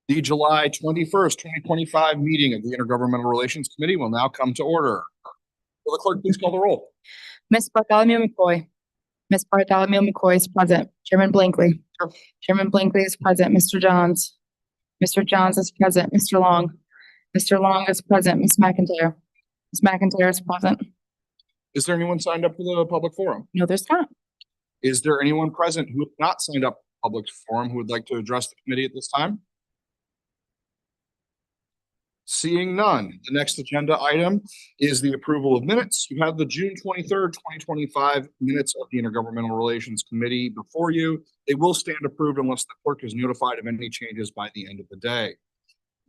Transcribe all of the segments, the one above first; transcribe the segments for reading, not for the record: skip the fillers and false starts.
The July 21st, 2025 meeting of the Intergovernmental Relations Committee will now come to order. Will the clerk please call the roll? Ms. Bartholomew McCoy. Ms. Bartholomew McCoy is present. Chairman Blankley. Here. Chairman Blankley is present. Mr. Johns. Mr. Johns is present. Mr. Long. Mr. Long is present. Ms. McIntyre. Ms. McIntyre is present. Is there anyone signed up for the public forum? No, there's not. Is there anyone present who has not signed up for the public forum who would like to address the committee at this time? Seeing none, the next agenda item is the approval of minutes. You have the June 23rd, 2025 minutes of the Intergovernmental Relations Committee before you. They will stand approved unless the clerk is notified of any changes by the end of the day.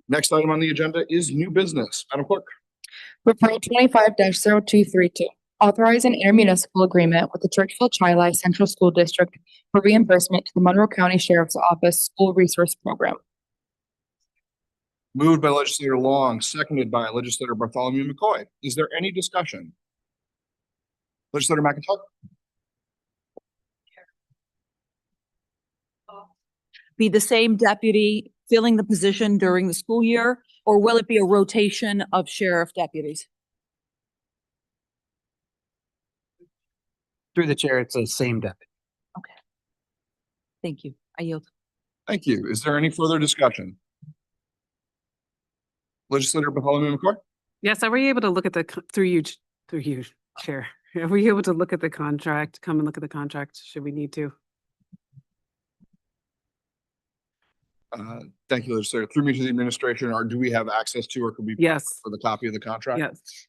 Next item on the agenda is new business. Madam Clerk. Referral 25-0232. Authorize an intermunicipal agreement with the Churchville-Chili Central School District for reimbursement to the Monroe County Sheriff's Office School Resource Program. Moved by Legislator Long, seconded by Legislator Bartholomew McCoy. Is there any discussion? Legislator McIntyre? Be the same deputy filling the position during the school year, or will it be a rotation of sheriff deputies? Through the chair, it's the same deputy. Okay. Thank you. I yield. Thank you. Is there any further discussion? Legislator Bartholomew McCoy? Yes, are we able to look at the, through you, Chair? Are we able to look at the contract, come and look at the contract, should we need to? Thank you, Legislator. Through me to the administration, or do we have access to, or could we Yes. for the copy of the contract? Yes.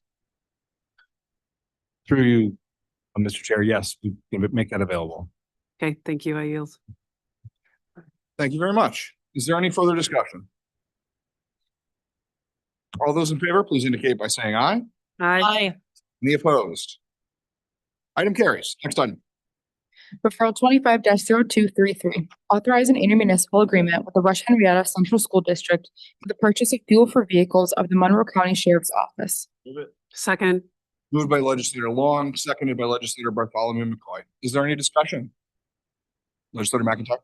Through you, Mr. Chair, yes, we can make that available. Okay, thank you. I yield. Thank you very much. Is there any further discussion? All those in favor, please indicate by saying aye. Aye. Any opposed? Item carries. Next item. Referral 25-0233. Authorize an intermunicipal agreement with the Rush Henrietta Central School District for the purchase of fuel for vehicles of the Monroe County Sheriff's Office. Move it. Second. Moved by Legislator Long, seconded by Legislator Bartholomew McCoy. Is there any discussion? Legislator McIntyre?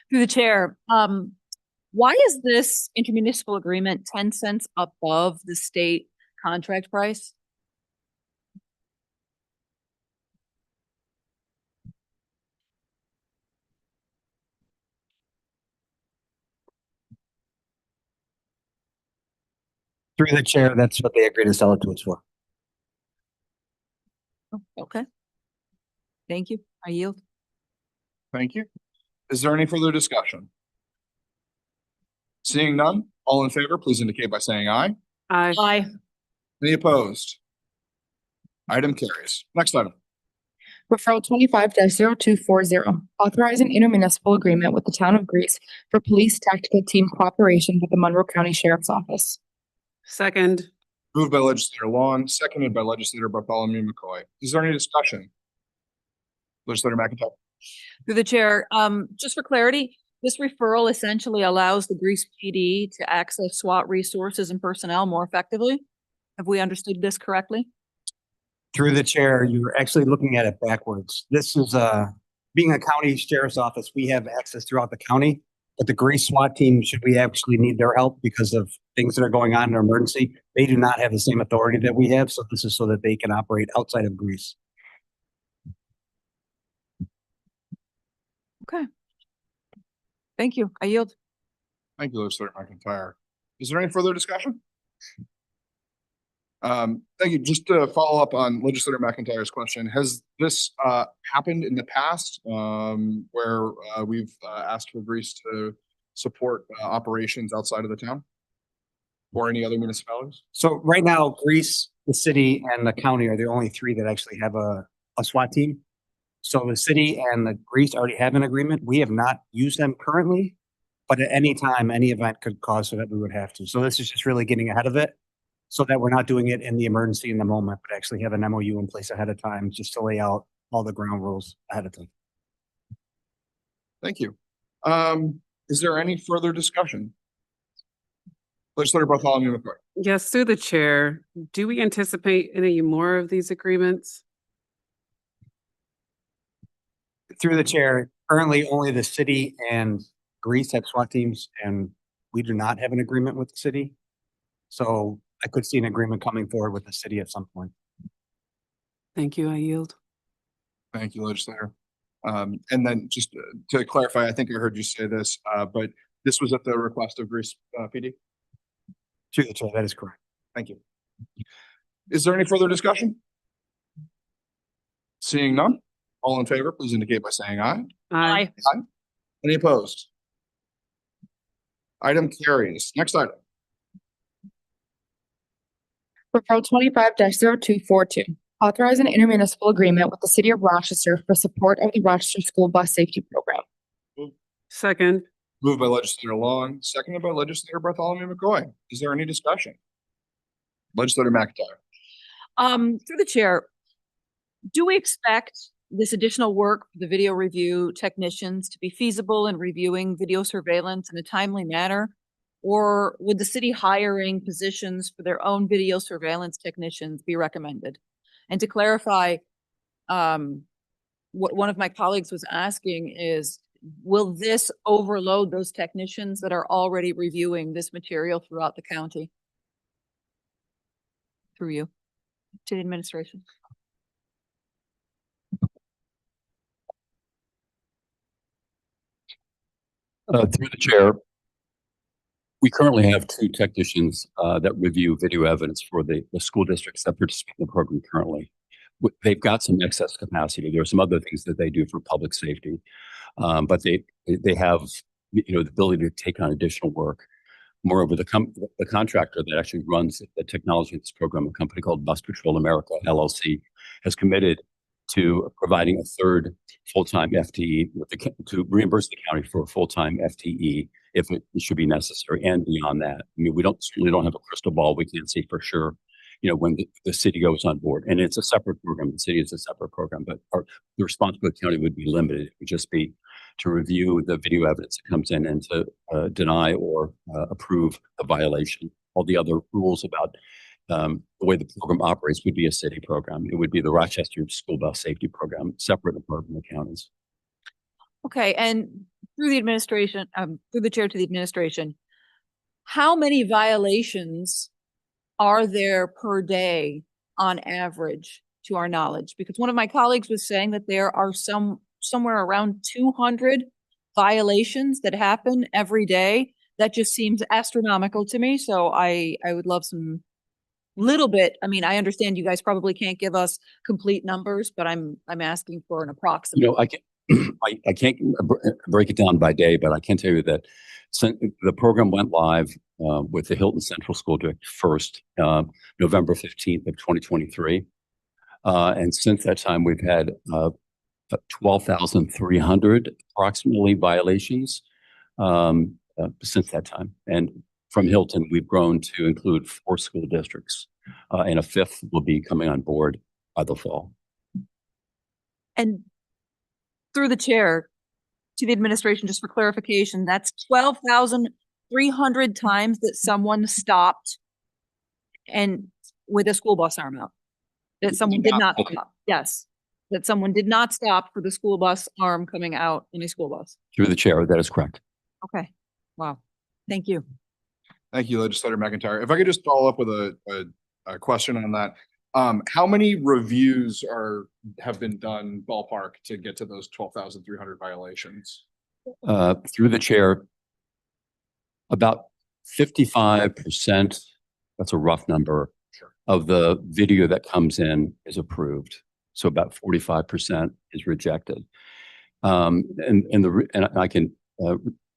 Through the chair, why is this intermunicipal agreement 10 cents above the state contract price? Through the chair, that's what they agreed to sell it to us for. Oh, okay. Thank you. I yield. Thank you. Is there any further discussion? Seeing none, all in favor, please indicate by saying aye. Aye. Aye. Any opposed? Item carries. Next item. Referral 25-0240. Authorize an intermunicipal agreement with the Town of Greece for police tactical team cooperation with the Monroe County Sheriff's Office. Second. Moved by Legislator Long, seconded by Legislator Bartholomew McCoy. Is there any discussion? Legislator McIntyre? Through the chair, just for clarity, this referral essentially allows the Greece PD to access SWAT resources and personnel more effectively. Have we understood this correctly? Through the chair, you're actually looking at it backwards. This is being a county sheriff's office, we have access throughout the county, but the Greece SWAT team, should we actually need their help because of things that are going on in an emergency, they do not have the same authority that we have. So this is so that they can operate outside of Greece. Okay. Thank you. I yield. Thank you, Legislator McIntyre. Is there any further discussion? Thank you. Just to follow up on Legislator McIntyre's question, has this happened in the past where we've asked for Greece to support operations outside of the town or any other municipalities? So right now, Greece, the city, and the county are the only three that actually have a SWAT team. So the city and the Greece already have an agreement. We have not used them currently, but at any time, any event could cause so that we would have to. So this is just really getting ahead of it so that we're not doing it in the emergency in the moment, but actually have an MOU in place ahead of time just to lay out all the ground rules ahead of time. Thank you. Is there any further discussion? Legislator Bartholomew McCoy. Yes, through the chair, do we anticipate any more of these agreements? Through the chair, currently only the city and Greece have SWAT teams, and we do not have an agreement with the city. So I could see an agreement coming forward with the city at some point. Thank you. I yield. Thank you, legislator. And then just to clarify, I think I heard you say this, but this was at the request of Greece PD? Through the chair, that is correct. Thank you. Is there any further discussion? Seeing none, all in favor, please indicate by saying aye. Aye. Any opposed? Item carries. Next item. Referral 25-0242, authorize an intermunicipal agreement with the city of Rochester for support of the Rochester School Bus Safety Program. Second. Moved by legislator Long, seconded by legislator Bartholomew McCoy. Is there any discussion? Legislator McIntyre. Through the chair, do we expect this additional work for the video review technicians to be feasible in reviewing video surveillance in a timely manner? Or would the city hiring positions for their own video surveillance technicians be recommended? And to clarify, what one of my colleagues was asking is, will this overload those technicians that are already reviewing this material throughout the county? Through you, to the administration. Through the chair, we currently have 2 technicians that review video evidence for the school districts that participate in the program currently. They've got some excess capacity. There are some other things that they do for public safety, but they have, the ability to take on additional work. Moreover, the contractor that actually runs the technology in this program, a company called Bus Patrol America LLC, has committed to providing a 3rd full-time FTE to reimburse the county for a full-time FTE if it should be necessary, and beyond that. I mean, we certainly don't have a crystal ball. We can't say for sure, when the city goes on board, and it's a separate program. The city is a separate program, but the responsibility of the county would be limited. It would just be to review the video evidence that comes in and to deny or approve a violation. All the other rules about the way the program operates would be a city program. It would be the Rochester School Bus Safety Program, separate from the counties. Okay, and through the administration, through the chair to the administration, how many violations are there per day on average, to our knowledge? Because one of my colleagues was saying that there are somewhere around 200 violations that happen every day. That just seems astronomical to me. So I would love some little bit. I mean, I understand you guys probably can't give us complete numbers, but I'm asking for an approximate. I can't break it down by day, but I can tell you that the program went live with the Hilton Central School District first, November 15th of 2023. And since that time, we've had 12,300 approximately violations since that time. And from Hilton, we've grown to include 4 school districts, and a 5th will be coming on board by the fall. And through the chair to the administration, just for clarification, that's 12,300 times that someone stopped and with a school bus arm out. That someone did not stop. Yes. That someone did not stop for the school bus arm coming out in a school bus. Through the chair, that is correct. Okay. Wow. Thank you. Thank you, legislator McIntyre. If I could just follow up with a question on that. How many reviews have been done ballpark to get to those 12,300 violations? Through the chair, about 55%, that's a rough number, of the video that comes in is approved. So about 45% is rejected. And I can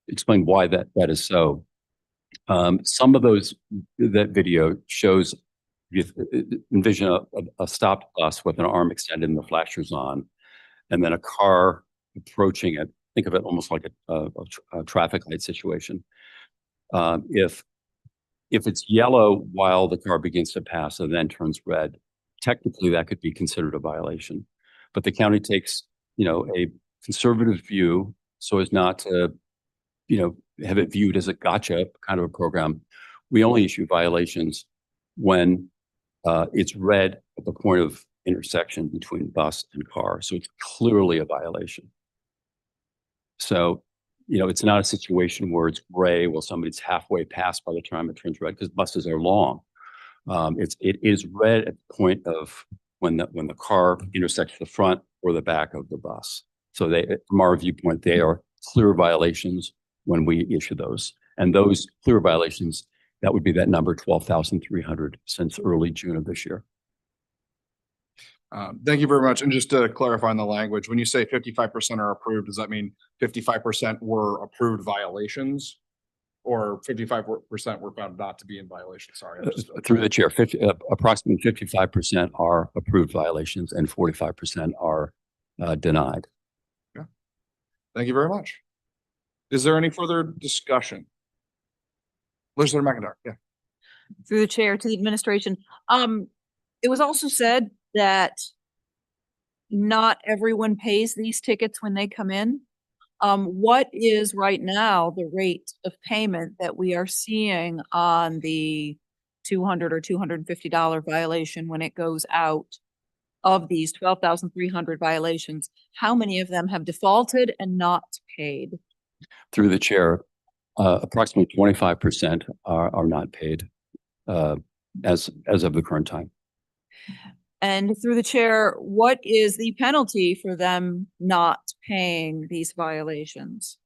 explain why that is so. Some of that video shows, you envision a stopped bus with an arm extended and the flashers on, and then a car approaching it. Think of it almost like a traffic light situation. If it's yellow while the car begins to pass and then turns red, technically that could be considered a violation. But the county takes, a conservative view so as not to, have it viewed as a gotcha kind of a program. We only issue violations when it's red at the point of intersection between bus and car. So it's clearly a violation. So it's not a situation where it's gray, well, somebody's halfway past by the time it turns red, because buses are long. It is red at the point of when the car intersects the front or the back of the bus. So from our viewpoint, they are clear violations when we issue those. And those clear violations, that would be that number 12,300 since early June of this year. Thank you very much. And just to clarify on the language, when you say 55% are approved, does that mean 55% were approved violations? Or 55% were found not to be in violation? Sorry. Through the chair, approximately 55% are approved violations and 45% are denied. Yeah. Thank you very much. Is there any further discussion? Legislator McIntyre, yeah. Through the chair to the administration. It was also said that not everyone pays these tickets when they come in. What is right now the rate of payment that we are seeing on the $200 or $250 violation when it goes out? Of these 12,300 violations, how many of them have defaulted and not paid? Through the chair, approximately 25% are not paid as of the current time. And through the chair, what is the penalty for them not paying these violations?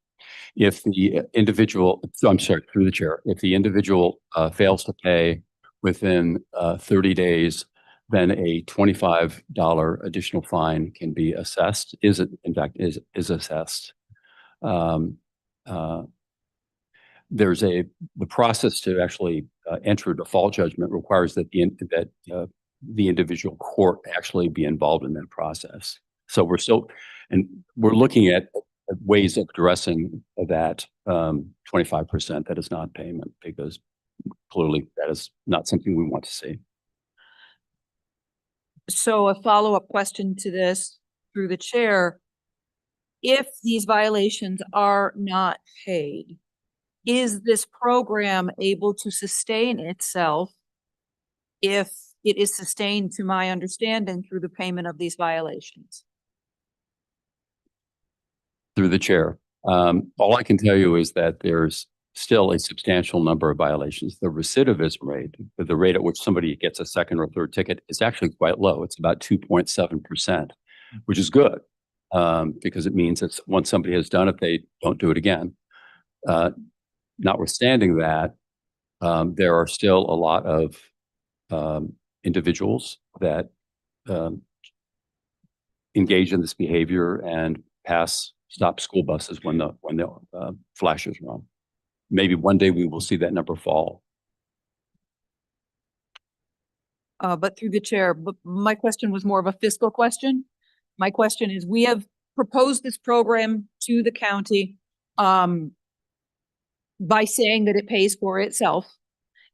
If the individual, I'm sorry, through the chair, if the individual fails to pay within 30 days, then a $25 additional fine can be assessed, is assessed. There's the process to actually enter a default judgment requires that the individual court actually be involved in that process. So we're looking at ways of addressing that 25% that is not payment, because clearly that is not something we want to see. So a follow-up question to this through the chair, if these violations are not paid, is this program able to sustain itself if it is sustained, to my understanding, through the payment of these violations? Through the chair, all I can tell you is that there's still a substantial number of violations. The recidivism rate, the rate at which somebody gets a second or third ticket, is actually quite low. It's about 2.7%, which is good, because it means that once somebody has done it, they don't do it again. Notwithstanding that, there are still a lot of individuals that engage in this behavior and stop school buses when the flashes are on. Maybe one day we will see that number fall. But through the chair, but my question was more of a fiscal question. My question is, we have proposed this program to the county by saying that it pays for itself.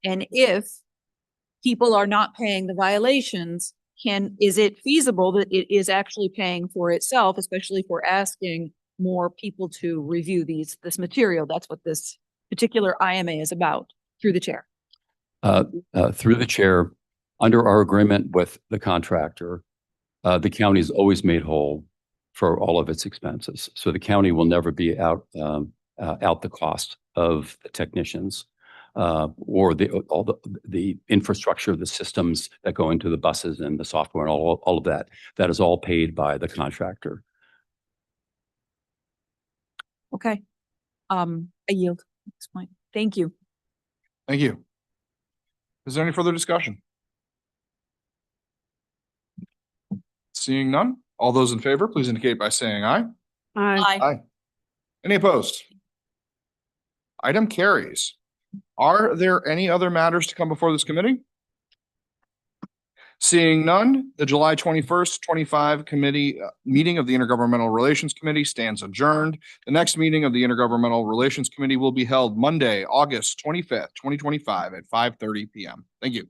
And if people are not paying the violations, is it feasible that it is actually paying for itself, especially if we're asking more people to review this material? That's what this particular IMA is about. Through the chair. Through the chair, under our agreement with the contractor, the county is always made whole for all of its expenses. So the county will never be out the cost of the technicians or all the infrastructure of the systems that go into the buses and the software and all of that. That is all paid by the contractor. Okay. I yield at this point. Thank you. Thank you. Is there any further discussion? Seeing none, all those in favor, please indicate by saying aye. Aye. Aye. Any opposed? Item carries. Are there any other matters to come before this committee? Seeing none, the July 21st, 25 committee meeting of the Intergovernmental Relations Committee stands adjourned. The next meeting of the Intergovernmental Relations Committee will be held Monday, August 25th, 2025 at 5:30 p.m. Thank you.